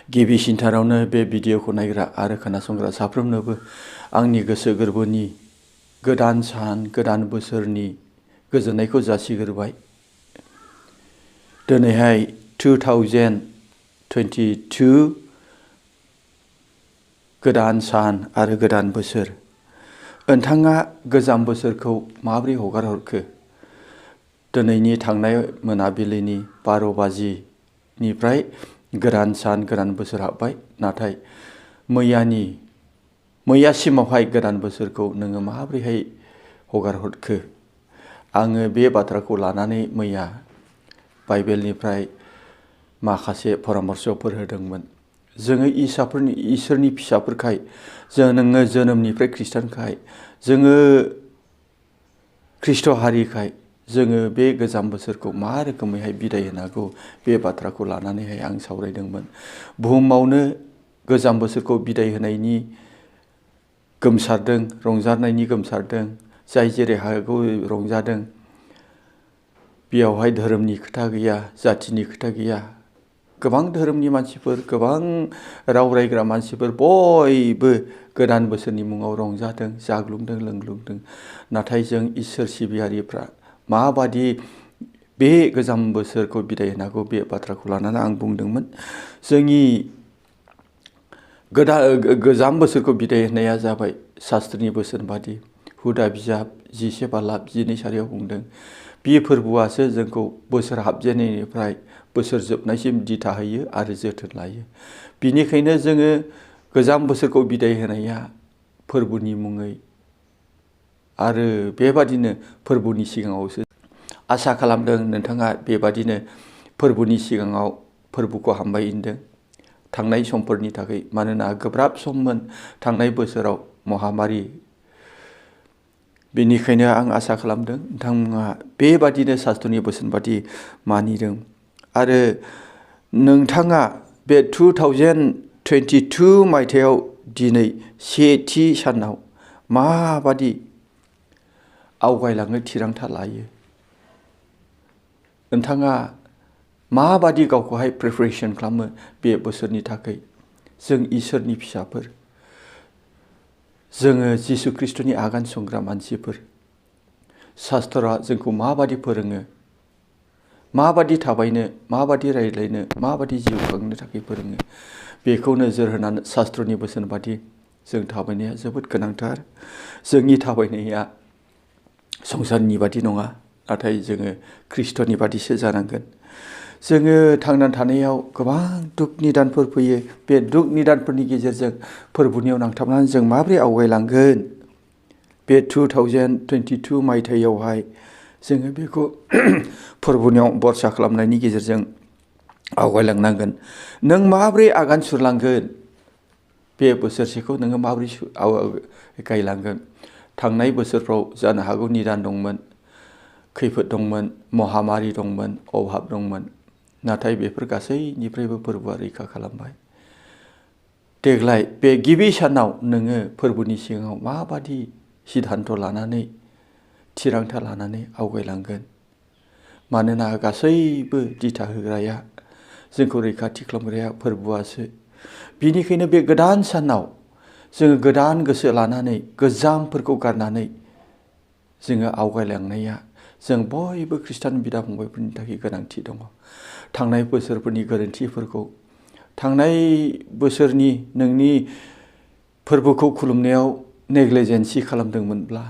गिबिसिनथारावनो बे भिडिअखौ नायग्रा आरो खोनासंग्रा साफ्रोमनोबो आंनि गोसो गोरबोनि गोदान सान गोदान बोसोरनि गोजोननायखौ जासिग्रोबाय। दिनैहाय 2022 गोदान सान आरो गोदान बोसोर। नोंथाङा गोजाम बोसोरखौ माबोरै हगारहरखो? दिनैनि थांनाय मोनाबिलिनि 12 बाजिनिफ्राय गोदान सान गोदान बोसोर हाबबाय। नाथाय मैयासिमावहाय गोदान बोसोरखौ नोङो माबोरैहाय हगारहरखो? आङो बे बाथ्राखौ लानानै मैया बाइबेलनिफ्राय माखासे परामर्शफोर होदोंमोन। जोङो इसोरनि फिसाफोरखाय, नोङो जोनोमनिफ्राय खृष्टानखाय, जोङो ख्रिस्ट' हारिखाय जोङो बे गोजाम बोसोरखौ मा रोखोमैहाय बिदाय होनांगौ बे बाथ्राखौ लानानैहाय आं सावरायदोंमोन। बुहुमावनो गोजाम बोसोरखौ बिदाय होनायनि गोमसारदों, रंजानायनि गोमसारदों। जाय जेरै हागौ रंजादों। बेयावहाय धोरोमनि खोथा गैया, जाथिनि खोथा गैया। गोबां धोरोमनि मानसिफोर, गोबां राव रायग्रा मानसिफोर बयबो गोदान बोसोरनि मुङाव रंजादों, जाग्लुंदों, लोंग्लुंदों। नाथाय जों इसोर सिबियारिफ्रा माबादि बे गोजाम बोसोरखौ बिदाय होनांगौ बे बाथ्राखौ लानानै आं बुंदोंमोन। जोंनि गोजाम बोसोरखौ बिदाय होनाया जाबाय शास्त्रनि बोसोन बादि। हुदा बिजाब 10 बालाब 12 बुंदों। बे फोरबोआसो जोंखौ बोसोर हाबजेननायनिफ्राय बोसोर जोबनायसिम दिथा होयो आरो जोथोन लायो। बिनिखायनो जोङो गोजाम बोसोरखौ बिदाय होनाया फोरबोनि मुङै आरो बेबादिनो फोरबोनि सिगाङावसो आसा खालामदों नोंथाङा बेबादिनो फोरबोनि सिगाङाव फोरबोखौ हामबाय होनदों थांनाय समफोरनि थाखाय। मानोना गोब्राब सममोन थांनाय बोसोराव महामारि। बेनिखायनो आं आसा खालामदों नोंथांमोनहा बेबादिनो शास्त्रनि बोसोन बादि मानिदों। आरो नोंथाङा बे 2022 मायथाइयाव दिनै सेथि सानाव माबादि आवगायलांनो थिरांथा लायो? नोंथाङा माबादि गावखौहाय प्रिपारेसन खालामो बे बोसोरनि थाखाय? जों इसोरनि फिसाफोर, जोङो जिसु ख्रिस्ट'नि आगान संग्रा मानसिफोर। शास्त्रआ जोंखौ माबादि फोरोङो, माबादि थाबायनो, माबादि रायज्लायनो, माबादि जिउ खांनो थाखाय फोरोङो, बेखौ नोजोर होनानै शास्त्रनि बोसोन बादि जों थाबायनाया जोबोद गोनांथार। जोंनि थाबायनाया संसारनि बादि नङा, नाथाय जोङो ख्रिस्ट'नि बादिसो जानांगोन। जोङो थांनानै थानायाव गोबां दुख निदानफोर फैयो। बे दुख निदानफोरनि गेजेरजों फोरबोनियाव नांथाबनानै जों माबोरै आवगायलांगोन? बे 2022 मायथाइयावहाय जोङो बेखौ फोरबोनियाव भरसा खालामनायनि गेजेरजों आवगायलांनांगोन। नों माबोरै आगान सुरलांगोन? बे बोसोरसेखौ नोङो माबोरै गायलांगोन? थांनाय बोसोरफ्राव जानो हागौ निदान दंमोन, खैफोद दंमोन, महामारि दंमोन, अभाब दंमोन। नाथाय बेफोर गासैनिफ्रायबो फोरबोआ रैखा खालामबाय। देग्लाय बे गिबि सानाव नोङो फोरबोनि सिगाङाव माबादि सिद्धान्त लानानै, थिरांथा लानानै आवगायलांगोन? मानोना गासैबो दिथा होग्राया, जोंखौ रैखाथि खालामग्राया फोरबोआसो। बिनिखायनो बे गोदान सानाव जोङो गोदान गोसो लानानै, गोजामफोरखौ गारनानै जोङो आवगायलांनाया जों बयबो खृष्टान बिदा फंबायफोरनि थाखाय गोनांथि दङ। थांनाय बोसोरफोरनि गोरोन्थिफोरखौ, थांनाय बोसोरनि नोंनि फोरबोखौ खुलुमनायाव नेग्लिजेन्सि खालामदोंमोनब्ला,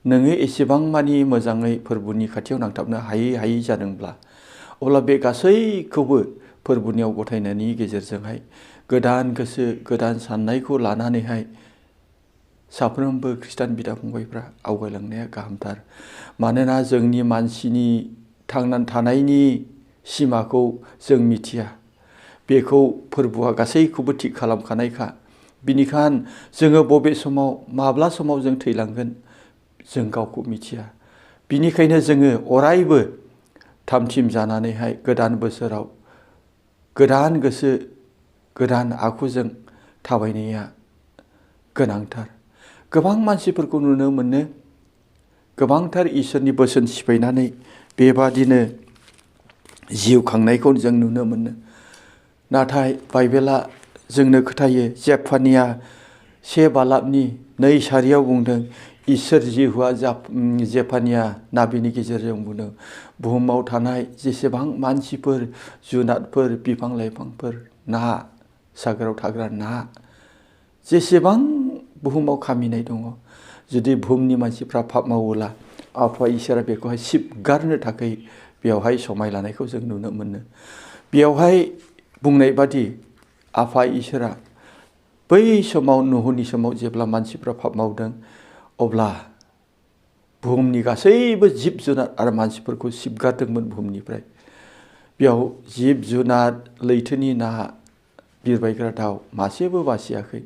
नोङो एसेबां मानि मोजाङै फोरबोनि खाथियाव नांथाबनो हायै जादोंब्ला, अब्ला बे गासैखौबो फोरबोनियाव गथायनायनि गेजेरजोंहाय गोदान गोसो, गोदान साननायखौ लानानैहाय साफ्रोमबो खृष्टान बिदा फंबायफ्रा आवगायलांनाया गाहामथार। मानोना जोंनि मानसिनि थांनानै थानायनि सिमाखौ जों मिथिया। बेखौ फोरबोआ गासैखौबो थिग खालामखानायखा। बिनिखायनो जोङो बबे समाव, माब्ला समाव जों थैलांगोन जों गावखौ मिथिया। बिनिखायनो जोङो अरायबो थामथिम जानानैहाय गोदान बोसोराव गोदान गोसो, गोदान आखुजों थाबायनाया गोनांथार। गोबां मानसिफोरखौ नुनो मोनो, गोबांथार इसोरनि बोसोन सिफायनानै बेबादिनो जिउ खांनायखौ जों नुनो मोनो। नाथाय बाइबेला जोंनो खोथायो जेफानिया 1 बालाबनि 2 सारियाव बुंदों इसोर जिहुआ जेफानिया नाबिनि गेजेरजों बुंदों बुहुमाव थानाय जेसेबां मानसिफोर जुनादफोर बिफां लाइफांफोर ना सागोराव थाग्रा ना जेसेबां बुहुमाव खामिनाय दङ जुदि बुहुमनि मानसिफ्रा पाप मावोला आफा इसोरा बेखौहाय सिबगारनो थाखाय बेवहाय समाय लानायखौ जों नुनो मोनो। बेवहाय बुंनाय बादि आफा इसोरा बै समाव नहुनि समाव जेब्ला मानसिफ्रा पाप मावदों अब्ला बुहुमनि गासैबो जिब जुनार आरो मानसिफोरखौ सिबगारदोंमोन बुहुमनिफ्राय। बेयाव जिब जुनार लैथोनि ना बिरबायग्रा दाउ मासेबो बासियाखै।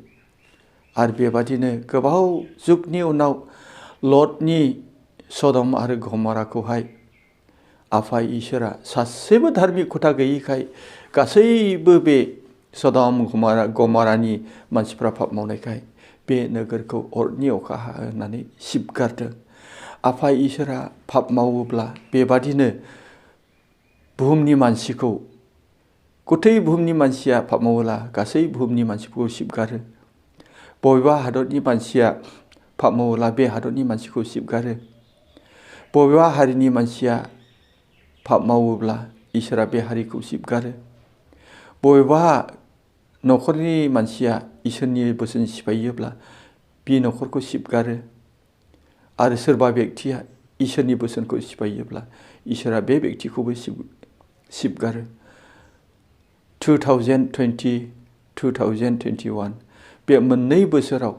आरो बेबादिनो गोबाव जुगनि उनाव लटनि सदम आरो गमराखौहाय आफा इसोरा सासेबो धार्मिक खोथा गैयैखाय गासैबो बे सदम गमरानि मानसिफ्रा पाप मावनायखाय बे नोगोरखौ अरनि अखा हानानै सिबगारदों। आफा इसोरा पाप मावोब्ला बेबादिनो बुहुमनि मानसिखौ गथै बुहुमनि मानसिया पाप मावोला गासै बुहुमनि मानसिफोरखौ सिबगारो। बबेबा हादरनि मानसिया पाप मावोला बे हादरनि मानसिखौ सिबगारो। बबेबा हारिनि मानसिया पाप मावोब्ला इसोरा बे हारिखौ सिबगारो। बबेबा न'खरनि मानसिया इसोरनि बोसोन सिफायोब्ला बे न'खरखौ सिबगारो। आरो सोरबा बेक्तिया इसोरनि बोसोनखौ सिफायोब्ला इसोरा बे बेक्तिखौबो सिबगारो। 2020-2021 बे मोननै बोसोराव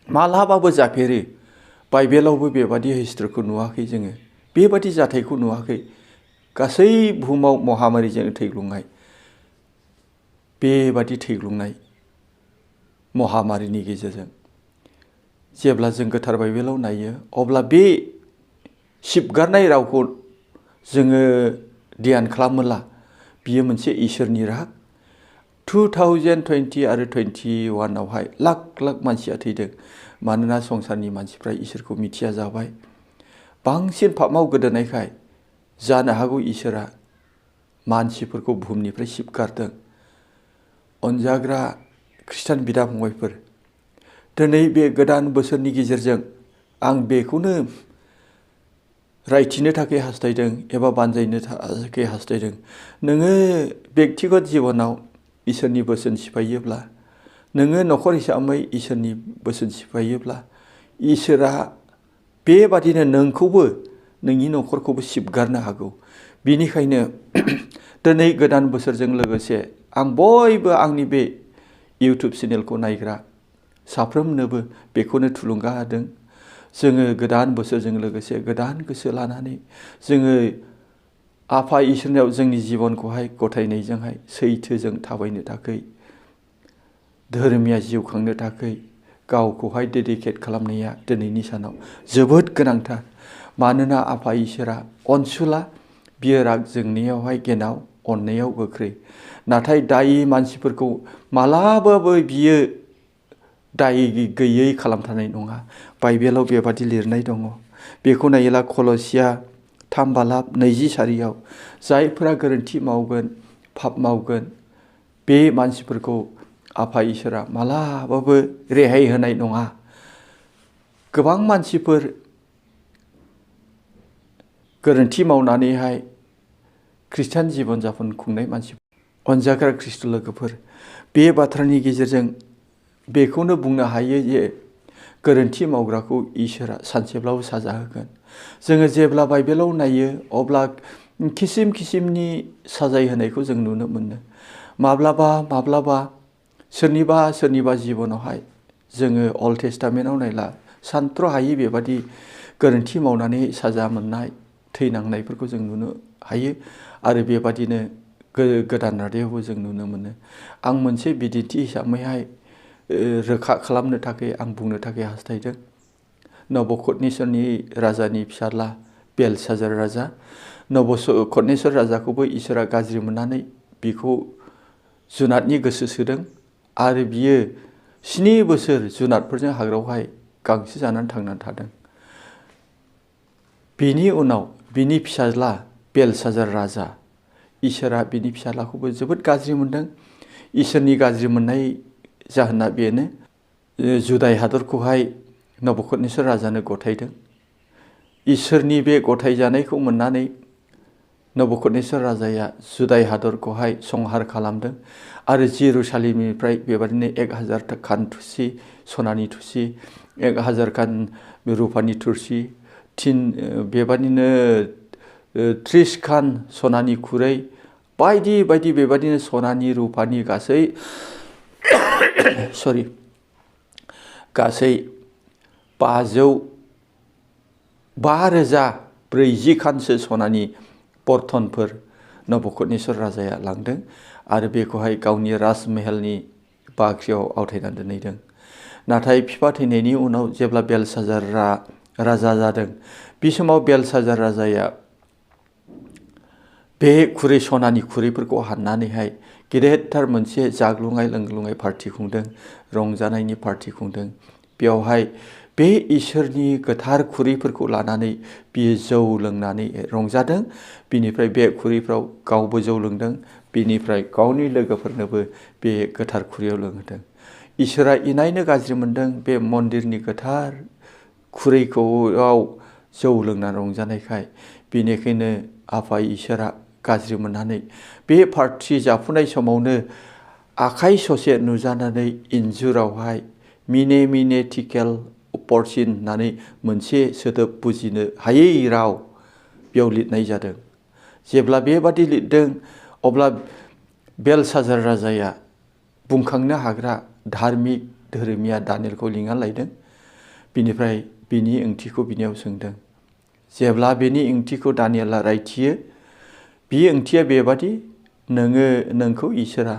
मालाबाबो जाफेरै बाइबेलावबो बेबादि हिस्ट्रिखौ नुवाखै जोङो। बेबादि जाथायखौ नुवाखै। गासै बुहुमाव महामारिजों थैग्लुंनाय बेबादि थैग्लुंनाय महामारिनि गेजेरजों जेब्ला जों गोथार बाइबेलाव नायो अब्ला बे सिबगारनाय रावखौ जोङो ध्यान खालामोला बियो मोनसे इसोरनि राग। 2020 आरो 21 आवहाय लाख लाख मानसिया थैदों मानोना संसारनि मानसिफ्रा इसोरखौ मिथिया जाबाय। बांसिन पापआव गोदोनायखाय जानो हागौ इसोरा मानसिफोरखौ बुहुमनिफ्राय सिबगारदों। अनजाग्रा खृष्टान बिदा फंबायफोर दिनै बे गोदान बोसोरनि गेजेरजों आं बेखौनो रायथिनो थाखाय हास्थायदों एबा बानजायनो थाखाय हास्थायदों। नोङो बेक्तिगत जिबनाव इसोरनि बोसोन सिफायोब्ला नोङो न'खर हिसाबै इसोरनि बोसोन सिफायोब्ला इसोरा बेबादिनो नोंखौबो नोंनि न'खरखौबो सिबगारनो हागौ। बिनिखायनो दिनै गोदान बोसोरजों लोगोसे आं बयबो आंनि बे इउटुब चेनेलखौ नायग्रा साफ्रोमनोबो बेखौनो थुलुंगा होदों। जोङो गोदान बोसोरजों लोगोसे गोदान गोसो लानानै जोङो आफा इसोरनियाव जोंनि जिबनखौहाय गथायनायजोंहाय सैथोजों थाबायनो थाखाय धोरोमिया जिउ खांनो थाखाय गावखौहाय डेडिकेट खालामनाया दिनैनि सानाव जोबोद गोनांथार। मानोना आफा इसोरा अनसुला बियो राग जोंनायावहाय गेनाव अननायाव गोख्रै। नाथाय दायि मानसिफोरखौ मालाबाबो बियो दाय गैयै खालामथारनाय नङा। बाइबेलाव बेबादि लिरनाय दङ। बेखौ नायोला कलसिया 3 बालाब 20 सारियाव जायफोरा गोरोन्थि मावगोन पाप मावगोन बे मानसिफोरखौ आफा इसोरा मालाबाबो रेहाय होनाय नङा। गोबां मानसिफोर गोरोन्थि मावनानैहाय खृष्टान जीवन जापन खुंनाय मानसि अनजाग्रा खृष्ट लोगोफोर बे बाथ्रानि गेजेरजों बेखौनो बुंनो हायो जे गोरोन्थि मावग्राखौ इसोरा सानसेब्लाबो साजा होगोन। जोङो जेब्ला बाइबेलाव नायो अब्ला किसिम किसिमनि साजाय होनायखौ जों नुनो मोनो। माब्लाबा सोरनिबा जिबनावहाय जोङो अल्ड टेस्टामेन्टआव नायला सानथ्र' हायि बेबादि गोरोन्थि मावनानै साजा मोननाय थैनांनायफोरखौ जों नुनो हायो। आरो बेबादिनो गोदान रादायावबो जों नुनो मोनो। आं मोनसे बिदिन्थि हिसाबैहाय रोखा खालामनो थाखाय आं बुंनो थाखाय हास्थायदों। नबुकदनेस्वरनि राजानि फिसाला बेलशाजार राजा नबुकदनेस्वर राजाखौबो इसोरा गाज्रि मोननानै बिखौ जुनादनि गोसो सोदों आरो बियो 7 बोसोर जुनादफोरजों हाग्रायावहाय गांसो जानानै थांनानै थादों। बेनि उनाव बिनि फिसाज्ला बेलशाजार राजा इसोरा बिनि फिसालाखौबो जोबोद गाज्रि मोनदों। इसोरनि गाज्रि मोननाय जाहोना बेनो, जुदाय हादरखौहाय नबुकदनेस्वर राजानो गथायदों। इसोरनि बे गथायजानायखौ मोननानै नबुकदनेस्वर राजाया जुदाय हादरखौहाय संहार खालामदों आरो जेरुसालेमनिफ्राय बेबादिनो 1000 खान थुसि सनानि थुसि, 1000 खान रुपानि थुरसि, बेबादिनो 30 खान सनानि खुरै, बायदि बायदि बेबादिनो सनानि रुपानि गासै गासै 5,040 खानसो सनानि बर्तनफोर नबुकदनेस्वर राजाया लांदों आरो बेखौहाय गावनि राजमेहेलनि बाख्रियाव आवथायना दोनहैदों। नाथाय बिफा थैनायनि उनाव जेब्ला बेलसाजारआ राजा जादों, बे समाव बेलसाजार राजाया बे सनानि खुरैफोरखौ हाननानैहाय गेदेरथार मोनसे जाग्लुंनाय लोंग्लुंनाय पार्टि खुंदों, रंजानायनि पार्टि खुंदों। बेयावहाय बे इसोरनि गोथार खुरैफोरखौ लानानै बियो जौ लोंनानै रंजादों। बिनिफ्राय बे खुरैफ्राव गावबो जौ लोंदों, बिनिफ्राय गावनि लोगोफोरनोबो बे गोथार खुरैयाव लोंहोदों। इसोरा इनायनो गाज्रि मोनदों बे मन्दिरनि गोथार खुरैखौआव जौ लोंनानै रंजानायखाय। बेनिखायनो आफा इसोरा गाज्रि मोननानै बे पार्टि जाफुनाय समावनो आखाइ ससे नुजानानै इन्जुरावहाय मिने मिने थिकेल परसिन होननानै मोनसे सोदोब बुजिनो हायै राव बेयाव लिरनाय जादों। जेब्ला बेबादि लिरदों अब्ला बेलसाजार राजाया बुंखांनो हाग्रा धार्मिक धोरोमिया दानियेलखौ लिंना लायदों। बिनिफ्राय बिनि ओंथिखौ बिनियाव सोंदों। जेब्ला बेनि ओंथिखौ दानियेला रायथियो, बे ओंथिया बेबादि, नोंखौ इसोरा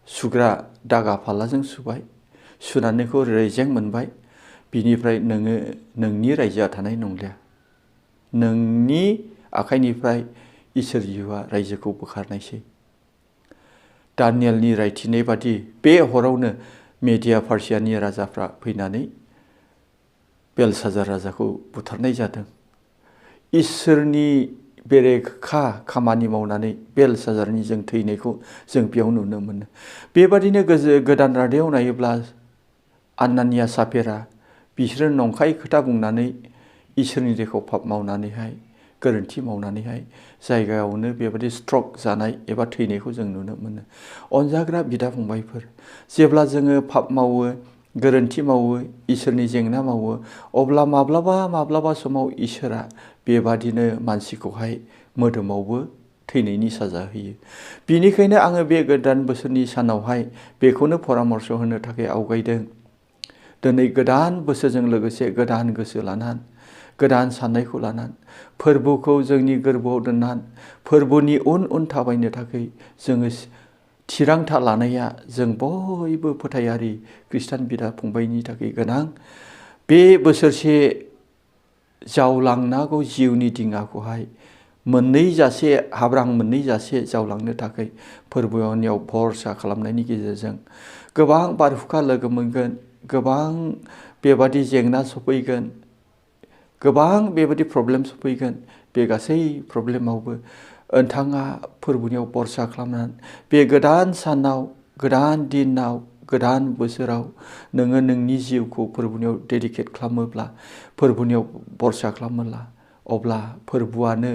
सुग्रा दागा फाल्लाजों सुबाय, सुनानैखौ रेजें मोनबाय, बिनिफ्राय नोंनि रायजोआ थानाय नंलिया। नोंनि आखाइनिफ्राय इसोर जिउआ रायजोखौ बोखारनायसै। दानियेलनि रायथिनाय बादि बे हरावनो मेदिया पार्सियानि राजाफ्रा फैनानै बेलसाजार राजाखौ बुथारनाय जादों। इसोरनि बेरेखा खामानि मावनानै बेलसाजारनि जों थैनायखौ जों बेयाव नुनो मोनो। बेबादिनो गोदान रादायाव नायोब्ला आनानिया साफेरा बिसोरो नंखाय खोथा बुंनानै इसोरनि देखौ पाप मावनानैहाय, गोरोन्थि मावनानैहाय जायगायावनो बेबादि स्ट्रक जानाय एबा थैनायखौ जों नुनो मोनो। अनजाग्रा बिदा फंबायफोर, जेब्ला जोङो पाप मावो, गोरोन्थि मावो, इसोरनि जेंना मावो, अब्ला माब्लाबा समाव इसोरा बेबादिनो मानसिखौहाय मोदोमावबो थैनायनि साजा होयो। बिनिखायनो आङो बे गोदान बोसोरनि सानावहाय बेखौनो परामर्श होनो थाखाय आवगायदों। दिनै गोदान बोसोरजों लोगोसे गोदान गोसो लानानै, गोदान साननायखौ लानानै, फोरबोखौ जोंनि गोरबोआव दोननानै, फोरबोनि उन थाबायनो थाखाय जोङो थिरांथा लानाया जों बयबो फोथायारि खृष्टान बिदा फंबायनि थाखाय गोनां। बे बोसोरसे जावलांनांगौ जिउनि दिङाखौहाय हाब्रां मोननै जासे जावलांनो थाखाय फोरबोनियाव भरसा खालामनायनि गेजेरजों गोबां बारहुखा लोगो मोनगोन, गोबां बेबादि जेंना सफैगोन, गोबां बेबादि प्रब्लेम सफैगोन। बे गासै प्रब्लेमावबो नोंथाङा फोरबोनियाव भरसा खालामनानै बे गोदान सानाव, गोदान दिनाव, गोदान बोसोराव नोङो नोंनि जिउखौ फोरबोनियाव डेडिकेट खालामोब्ला, फोरबोनियाव भरसा खालामोब्ला, अब्ला फोरबोआनो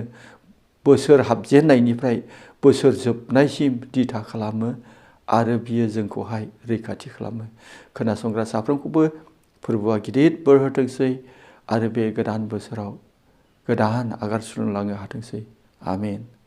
बोसोर हाबजेननायनिफ्राय बोसोर जोबनायसिम दिथा खालामो आरो बियो जोंखौहाय रैखाथि खालामो। खोनासंग्रा साफ्रोमखौबो फोरबोआ गिदिर बोर होथोंसै आरो बे गोदान बोसोराव गोदान आगान सुरलांनो हाथोंसै। आमेन।